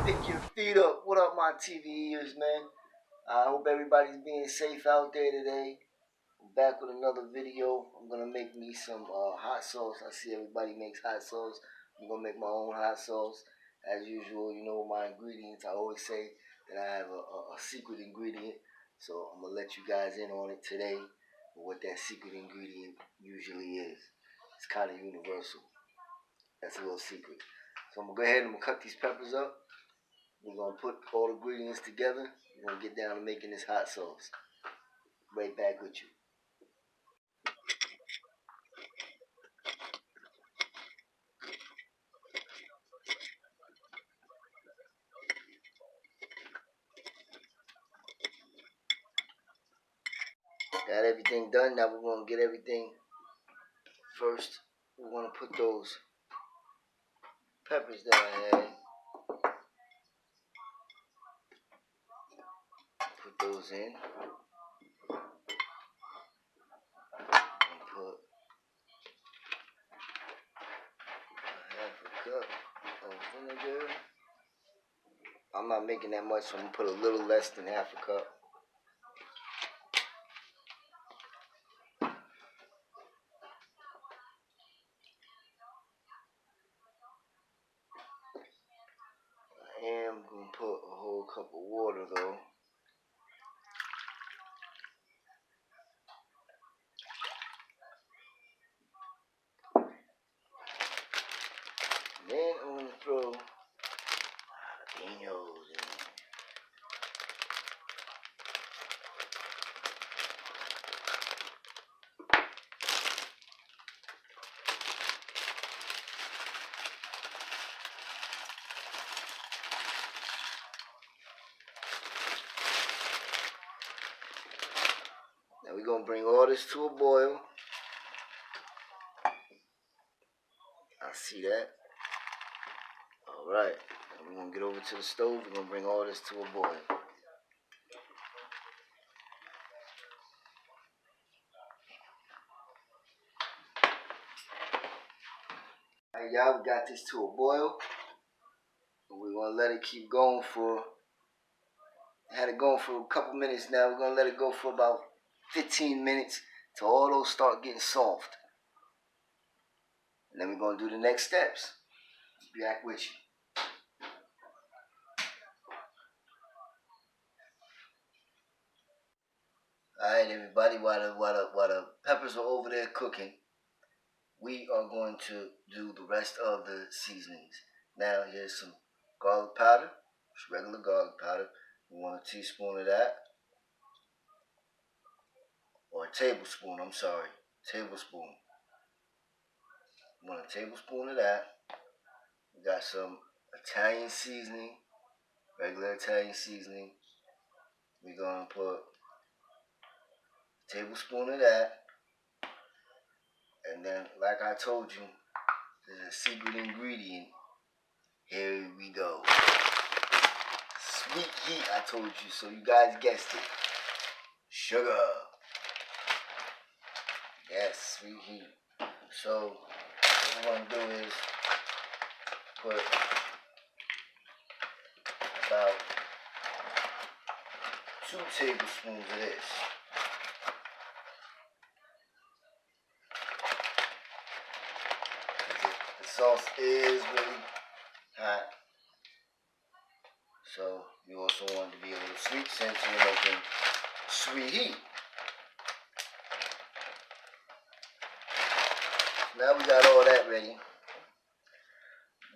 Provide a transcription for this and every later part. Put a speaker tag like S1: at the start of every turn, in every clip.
S1: Pick your feet up. What up, my TV ears, man? I hope everybody's being safe out there today. I'm back with another video. I'm gonna make me some hot sauce. I see everybody makes hot sauce. I'm gonna make my own hot sauce. As usual, you know my ingredients. I always say that I have a secret ingredient. So I'm gonna let you guys in on it today. What that secret ingredient usually is. It's kind of universal. That's a little secret. So I'm gonna go ahead and I'm gonna cut these peppers up. We're going to put all the ingredients together. We're going to get down to making this hot sauce. Right back with you. Got everything done. Now we're going to get everything. First, we want to put those peppers that I had. Put those in. And put half a cup of vinegar. I'm not making that much, so I'm going to put a little less than half a cup. I am going to put a whole cup of water though. Then I'm going to throw jalapenos in. Now we're going to bring all this to a boil. I see that. Alright. Now we're going to get over to the stove. We're going to bring all this to a boil. Alright, y'all, we got this to a boil. We're going to let it keep going for... I had it going for a couple minutes now. We're going to let it go for about 15 minutes till all those start getting soft. And then we're going to do the next steps. Be back with you. Alright, everybody, while the peppers are over there cooking, we are going to do the rest of the seasonings. Now, here's some garlic powder. Just regular garlic powder. We want a teaspoon of that. Or a tablespoon, I'm sorry. Tablespoon. We want a tablespoon of that. We got some Italian seasoning. Regular Italian seasoning. We're going to put a tablespoon of that. And then, like I told you, there's a secret ingredient. Here we go. Sweet heat, I told you, so you guys guessed it. Sugar. Yes, sweet heat. So, what we want to do is put about 2 tablespoons of this. The sauce is really hot. So, you also want it to be a little sweet since you're making sweet heat. Now we got all that ready.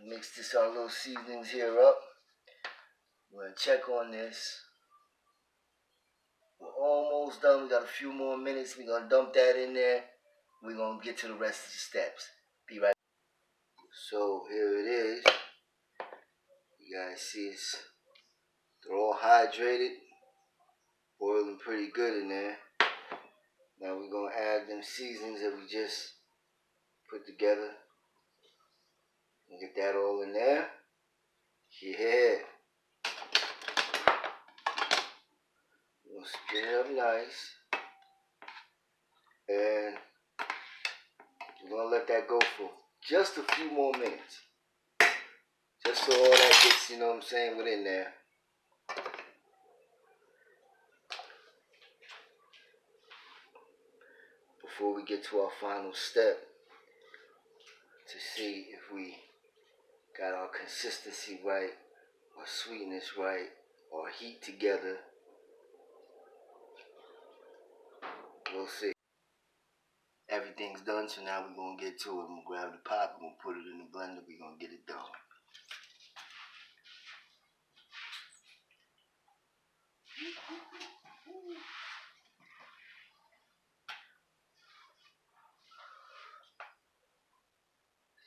S1: Mix our little seasonings here up. We're going to check on this. We're almost done. We got a few more minutes. We're going to dump that in there. We're going to get to the rest of the steps. Be right back. So here it is. You guys see they're all hydrated. Boiling pretty good in there. Now we're going to add them seasonings that we just put together. And get that all in there. Yeah. We'll spin it up nice. And we're going to let that go for just a few more minutes. Just so all that gets, you know what I'm saying, within there. Before we get to our final step, to see if we got our consistency right, our sweetness right, our heat together. We'll see. Everything's done, so now we're going to get to it. I'm going to grab the pot, we're going to put it in the blender, we're going to get it done.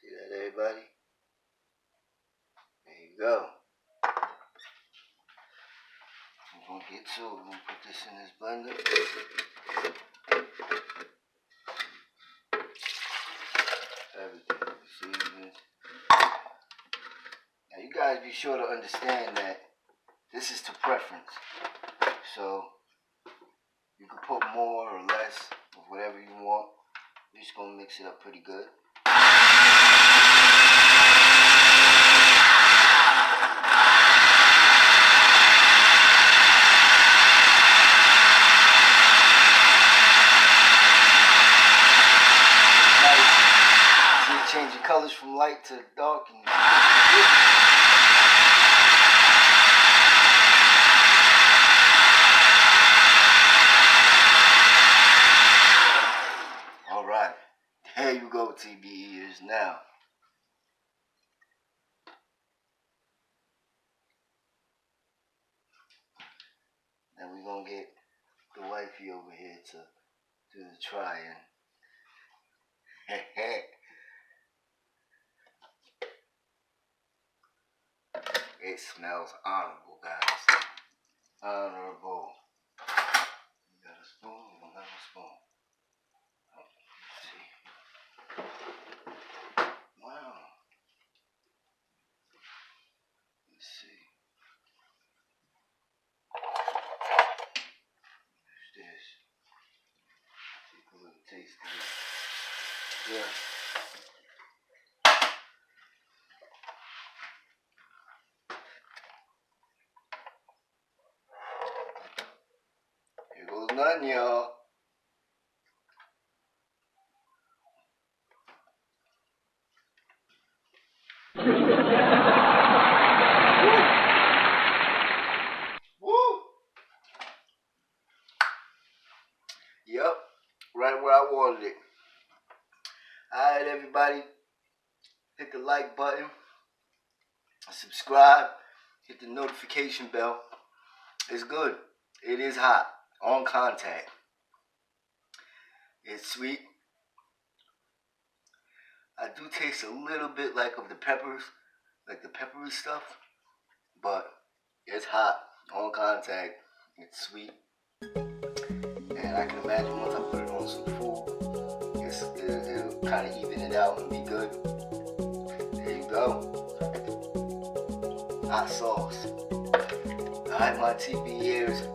S1: See that, everybody? There you go. We're going to get to it. We're going to put this in this blender. Everything. Seasonings. Now you guys be sure to understand that this is to preference. So you can put more or less of whatever you want. We're just going to mix it up pretty good. Change the colors from light to dark. And all right, there you go, TV ears. Now, we're gonna get the wifey over here to do the trying. It smells honorable, guys. Honorable. You got a spoon? You don't have a spoon. Let's see. Wow. Let's see. What's this? Take a little taste of it. Yeah. Here goes none, y'all. Woo! Yep, right where I wanted it. Alright, everybody. Hit the like button. Subscribe. Hit the notification bell. It's good. It is hot. On contact. It's sweet. I do taste a little bit like of the peppers, like the peppery stuff, but it's hot. On contact. It's sweet. And I can imagine once I put it on some food, it'll kind of even it out and be good. There you go. Hot sauce. Alright, my TV ears.